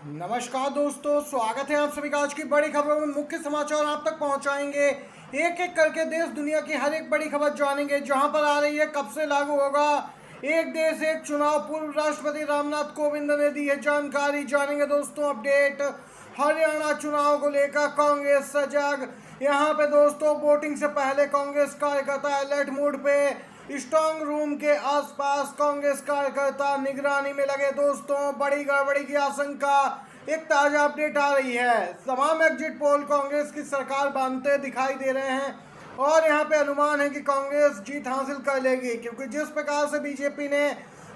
नमस्कार दोस्तों, स्वागत है आप सभी का। आज की बड़ी खबरों में मुख्य समाचार आप तक पहुंचाएंगे। एक एक करके देश दुनिया की हर एक बड़ी खबर जानेंगे। जहां पर आ रही है, कब से लागू होगा एक देश एक चुनाव, पूर्व राष्ट्रपति रामनाथ कोविंद ने दी है जानकारी। जानेंगे दोस्तों अपडेट। हरियाणा चुनाव को लेकर कांग्रेस सजग। यहाँ पे दोस्तों वोटिंग से पहले कांग्रेस कार्यकर्ता अलर्ट मोड पे। स्ट्रांग रूम के आसपास कांग्रेस कार्यकर्ता निगरानी में लगे। दोस्तों बड़ी गड़बड़ी की आशंका। एक ताजा अपडेट आ रही है। तमाम एग्जिट पोल कांग्रेस की सरकार बांधते दिखाई दे रहे हैं और यहाँ पे अनुमान है कि कांग्रेस जीत हासिल कर लेगी, क्योंकि जिस प्रकार से बीजेपी ने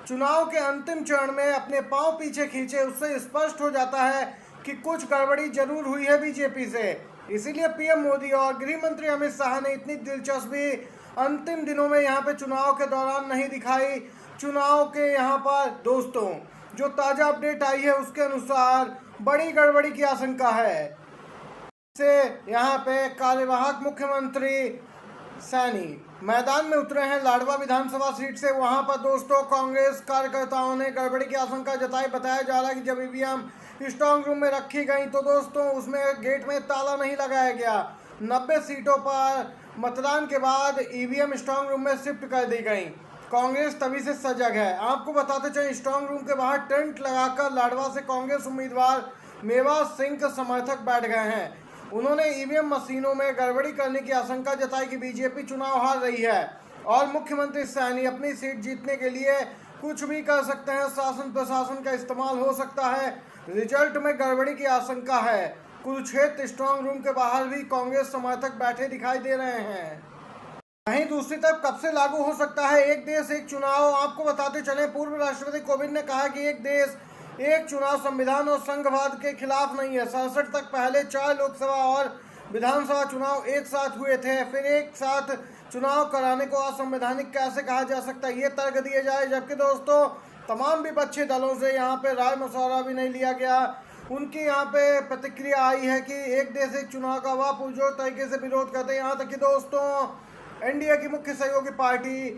चुनाव के अंतिम चरण में अपने पांव पीछे खींचे, उससे स्पष्ट हो जाता है कि कुछ गड़बड़ी जरूर हुई है बीजेपी से। इसीलिए पीएम मोदी और गृह मंत्री अमित शाह ने इतनी दिलचस्पी अंतिम दिनों में यहाँ पे चुनाव के दौरान नहीं दिखाई। चुनाव के यहाँ पर दोस्तों जो ताजा अपडेट आई है उसके अनुसार बड़ी गड़बड़ी की आशंका है। से यहाँ पे कार्यवाहक मुख्यमंत्री सैनी मैदान में उतरे हैं लाडवा विधानसभा सीट से। वहां पर दोस्तों कांग्रेस कार्यकर्ताओं ने गड़बड़ी की आशंका जताई। बताया जा रहा है कि जब ईवीएम स्ट्रांग रूम में रखी गई तो दोस्तों उसमें गेट में ताला नहीं लगाया गया। 90 सीटों पर मतदान के बाद ईवीएम स्ट्रांग रूम में शिफ्ट कर दी गई। कांग्रेस तभी से सजग है। आपको बताते चले, स्ट्रांग रूम के बाहर टेंट लगाकर लाडवा से कांग्रेस उम्मीदवार मेवा सिंह के समर्थक बैठ गए हैं। उन्होंने ईवीएम मशीनों में गड़बड़ी करने की आशंका जताई कि बीजेपी चुनाव हार रही है और मुख्यमंत्री सैनी अपनी सीट जीतने के लिए कुछ भी कर सकते हैं। शासन प्रशासन का इस्तेमाल हो सकता है। रिजल्ट में गड़बड़ी की आशंका है। कुरुक्षेत्र स्ट्रांग रूम के बाहर भी कांग्रेस समर्थक बैठे दिखाई दे रहे हैं। वहीं दूसरी तरफ कब से लागू हो सकता है एक देश एक चुनाव, आपको बताते चले। पूर्व राष्ट्रपति कोविंद ने कहा कि एक देश एक चुनाव संविधान और संघवाद के खिलाफ नहीं है। 67 तक पहले 4 लोकसभा और विधानसभा चुनाव एक साथ हुए थे, फिर एक साथ चुनाव कराने को असंवैधानिक कैसे कहा जा सकता है, ये तर्क दिए जाए। जबकि दोस्तों तमाम विपक्षी दलों से यहाँ पे राय मशवरा भी नहीं लिया गया। उनकी यहाँ पे प्रतिक्रिया आई है कि एक देश एक चुनाव का वह पुरजोर तरीके से विरोध करते हैं। यहाँ तक कि दोस्तों एनडीए की मुख्य सहयोगी पार्टी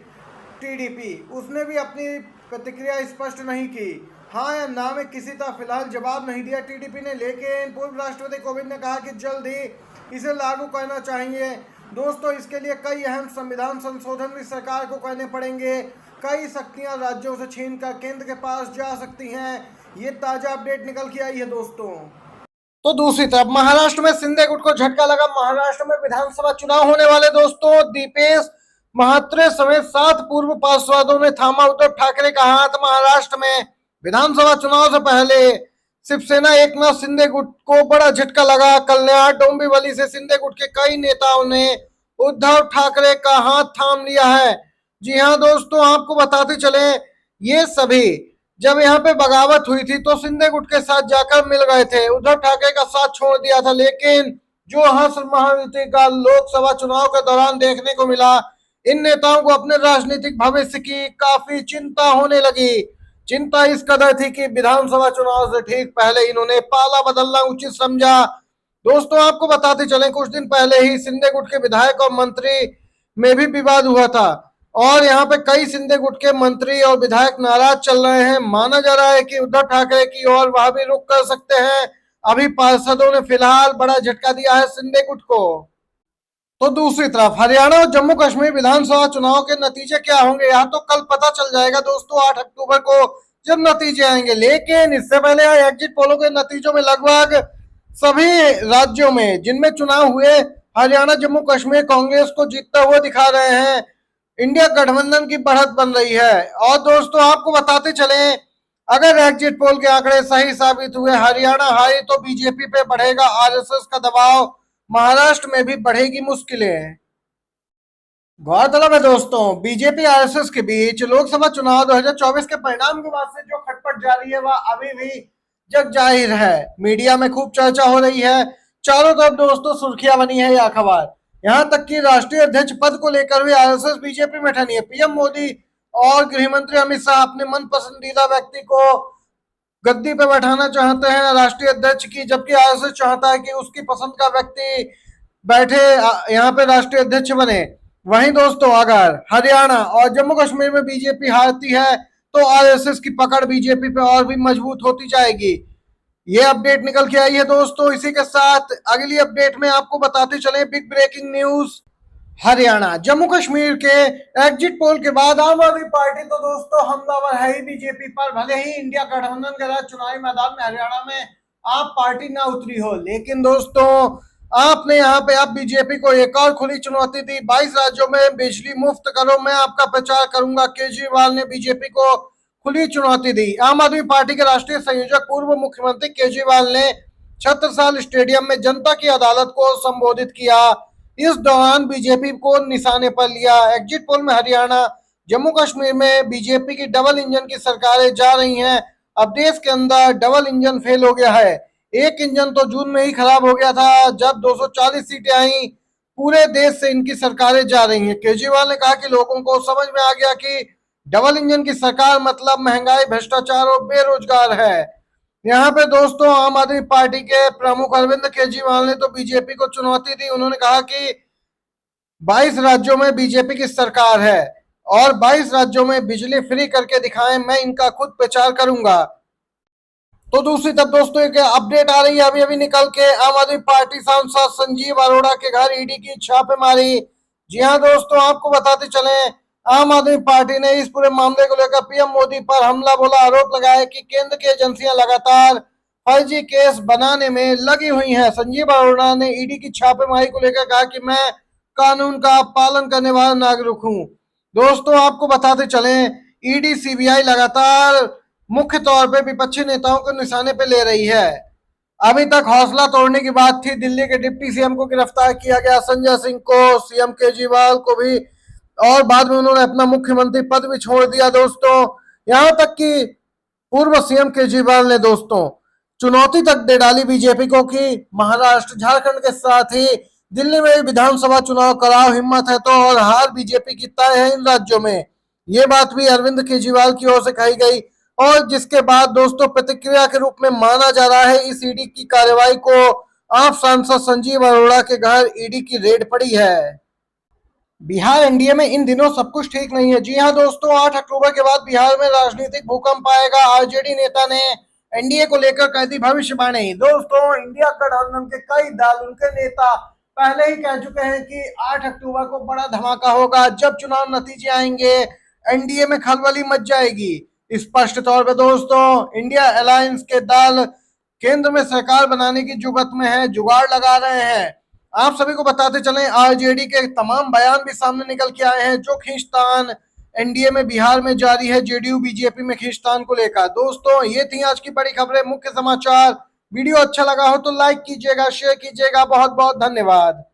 टीडीपी, उसने भी अपनी प्रतिक्रिया स्पष्ट नहीं की। हाँ या ना में किसी तरह फिलहाल जवाब नहीं दिया टीडीपी ने। लेकिन पूर्व राष्ट्रपति कोविंद ने कहा कि जल्द ही इसे लागू करना चाहिए। दोस्तों इसके लिए कई अहम संविधान संशोधन भी सरकार को करने पड़ेंगे। कई शक्तियां राज्यों से छीनकर केंद्र के पास जा सकती हैं। ये ताजा अपडेट निकल के आई है दोस्तों। तो दूसरी तरफ महाराष्ट्र में शिंदे गुट को झटका लगा। महाराष्ट्र में विधानसभा चुनाव होने वाले दोस्तों। दीपेश महात्रे समेत 7 पूर्व पार्षदों ने थामा उद्धव ठाकरे का हाथ। महाराष्ट्र में विधानसभा चुनाव से पहले शिवसेना एकनाथ शिंदे गुट को बड़ा झटका लगा। कल्याण डोंबिवली से शिंदे गुट के कई नेताओं ने उद्धव ठाकरे का हाथ थाम लिया है। जी हाँ दोस्तों, आपको बताते चले, ये सभी जब यहाँ पे बगावत हुई थी तो शिंदे गुट के साथ जाकर मिल गए थे। उद्धव ठाकरे का साथ छोड़ दिया था। लेकिन जो हासिल महायुति का लोकसभा चुनाव के दौरान देखने को मिला, इन नेताओं को अपने राजनीतिक भविष्य की काफी चिंता होने लगी। चिंता इस कदर थी कि विधानसभा चुनाव से ठीक पहले इन्होंने पाला बदलना उचित समझा। दोस्तों आपको बताते चलें, कुछ दिन पहले ही शिंदे गुट के विधायक और मंत्री में भी विवाद हुआ था और यहाँ पे कई शिंदे गुट के मंत्री और विधायक नाराज चल रहे हैं। माना जा रहा है कि उद्धव ठाकरे की ओर वह भी रुख कर सकते हैं। अभी पार्षदों ने फिलहाल बड़ा झटका दिया है शिंदे गुट को। तो दूसरी तरफ हरियाणा और जम्मू कश्मीर विधानसभा चुनाव के नतीजे क्या होंगे, यह तो कल पता चल जाएगा दोस्तों, 8 अक्टूबर को जब नतीजे आएंगे। लेकिन इससे पहले एग्जिट पोलों के नतीजों में लगभग सभी राज्यों में जिनमें चुनाव हुए, हरियाणा जम्मू कश्मीर कांग्रेस को जीतता हुआ दिखा रहे हैं। इंडिया गठबंधन की बढ़त बन रही है। और दोस्तों आपको बताते चले, अगर एग्जिट पोल के आंकड़े सही साबित हुए, हरियाणा हारी तो बीजेपी पे बढ़ेगा आरएसएस का दबाव। महाराष्ट्र में भी बढ़ेगी मुश्किलें। गौरतलब है दोस्तों, बीजेपी आरएसएस के बीच लोकसभा चुनाव 2024 के परिणाम के बाद से जो खटपट जारी है वह अभी भी जग जाहिर है। मीडिया में खूब चर्चा हो रही है। चारों तरफ दोस्तों सुर्खियां बनी है यह खबर। यहां तक कि राष्ट्रीय अध्यक्ष पद को लेकर भी आरएसएस बीजेपी में ठनी है। पीएम मोदी और गृह मंत्री अमित शाह अपने मन पसंदीदा व्यक्ति को गद्दी पे बैठाना चाहते हैं राष्ट्रीय अध्यक्ष की, जबकि आरएसएस चाहता है कि उसकी पसंद का व्यक्ति बैठे यहाँ पे राष्ट्रीय अध्यक्ष बने। वहीं दोस्तों अगर हरियाणा और जम्मू कश्मीर में बीजेपी हारती है तो आरएसएस की पकड़ बीजेपी पे और भी मजबूत होती जाएगी। ये अपडेट निकल के आई है दोस्तों। इसी के साथ अगली अपडेट में आपको बताते चले big breaking news. Haryana Jammu Kashmir के एग्जिट पोल के बाद आम आदमी पार्टी तो दोस्तों हमलावर है ही बीजेपी पर। भले ही इंडिया गठबंधन के तहत चुनावी मैदान में हरियाणा में आप पार्टी ना उतरी हो, लेकिन दोस्तों आपने यहाँ पे अब बीजेपी को एक और खुली चुनौती दी। 22 राज्यों में बिजली मुफ्त करो, मैं आपका प्रचार करूंगा। केजरीवाल ने बीजेपी को खुली चुनौती दी। आम आदमी पार्टी के राष्ट्रीय संयोजक पूर्व मुख्यमंत्री केजरीवाल ने छत्रसाल स्टेडियम में जनता की अदालत को संबोधित किया। इस दौरान बीजेपी को निशाने पर लिया। एग्जिट पोल में हरियाणा जम्मू कश्मीर में बीजेपी की डबल इंजन की सरकारें जा रही हैं। अब देश के अंदर डबल इंजन फेल हो गया है। एक इंजन तो जून में ही खराब हो गया था जब 240 सीटें आई। पूरे देश से इनकी सरकारें जा रही हैं। केजरीवाल ने कहा कि लोगों को समझ में आ गया कि डबल इंजन की सरकार मतलब महंगाई, भ्रष्टाचार और बेरोजगार है। यहाँ पे दोस्तों आम आदमी पार्टी के प्रमुख अरविंद केजरीवाल ने तो बीजेपी को चुनौती दी। उन्होंने कहा कि 22 राज्यों में बीजेपी की सरकार है और 22 राज्यों में बिजली फ्री करके दिखाएं, मैं इनका खुद प्रचार करूंगा। तो दूसरी तरफ दोस्तों एक अपडेट आ रही है अभी अभी निकल के। आम आदमी पार्टी सांसद संजीव अरोड़ा के घर ईडी की छापेमारी। जी हाँ दोस्तों, आपको बताते चले आम आदमी पार्टी ने इस पूरे मामले को लेकर पीएम मोदी पर हमला बोला। आरोप लगाया कि केंद्र की एजेंसियां लगातार फर्जी केस बनाने में लगी हुई हैं। संजीव अरोड़ा ने ईडी की छापेमारी को लेकर कहा कि मैं कानून का पालन करने वाला नागरिक हूं। दोस्तों आपको बताते चले ईडी सीबीआई लगातार मुख्य तौर पे विपक्षी नेताओं को निशाने पे ले रही है। अभी तक हौसला तोड़ने की बात थी। दिल्ली के डिप्टी सीएम को गिरफ्तार किया गया, संजय सिंह को, सीएम केजरीवाल को भी, और बाद में उन्होंने अपना मुख्यमंत्री पद भी छोड़ दिया दोस्तों। यहां तक कि पूर्व सीएम केजरीवाल ने दोस्तों चुनौती तक दे डाली बीजेपी को कि महाराष्ट्र, झारखंड के साथ ही दिल्ली में विधानसभा चुनाव कराओ, हिम्मत है तो, और हार बीजेपी की तय है इन राज्यों में। ये बात भी अरविंद केजरीवाल की ओर से कही गई और जिसके बाद दोस्तों प्रतिक्रिया के रूप में माना जा रहा है इस ईडी की कार्रवाई को। आप सांसद संजीव अरोड़ा के घर ईडी की रेड पड़ी है। बिहार एनडीए में इन दिनों सब कुछ ठीक नहीं है। जी हाँ दोस्तों, 8 अक्टूबर के बाद बिहार में राजनीतिक भूकंप आएगा। आरजेडी नेता ने एनडीए को लेकर कर दी भविष्यवाणी। दोस्तों इंडिया गठबंधन के कई दल, उनके नेता पहले ही कह चुके हैं कि 8 अक्टूबर को बड़ा धमाका होगा। जब चुनाव नतीजे आएंगे एनडीए में खलबली मच जाएगी। स्पष्ट तौर पर दोस्तों इंडिया अलायंस के दल केंद्र में सरकार बनाने की जुगत में है, जुगाड़ लगा रहे हैं। आप सभी को बताते चलें आरजेडी के तमाम बयान भी सामने निकल के आए हैं जो खींचतान एनडीए में बिहार में जारी है, जेडीयू बीजेपी में खींचतान को लेकर। दोस्तों ये थी आज की बड़ी खबरें, मुख्य समाचार। वीडियो अच्छा लगा हो तो लाइक कीजिएगा, शेयर कीजिएगा। बहुत बहुत धन्यवाद।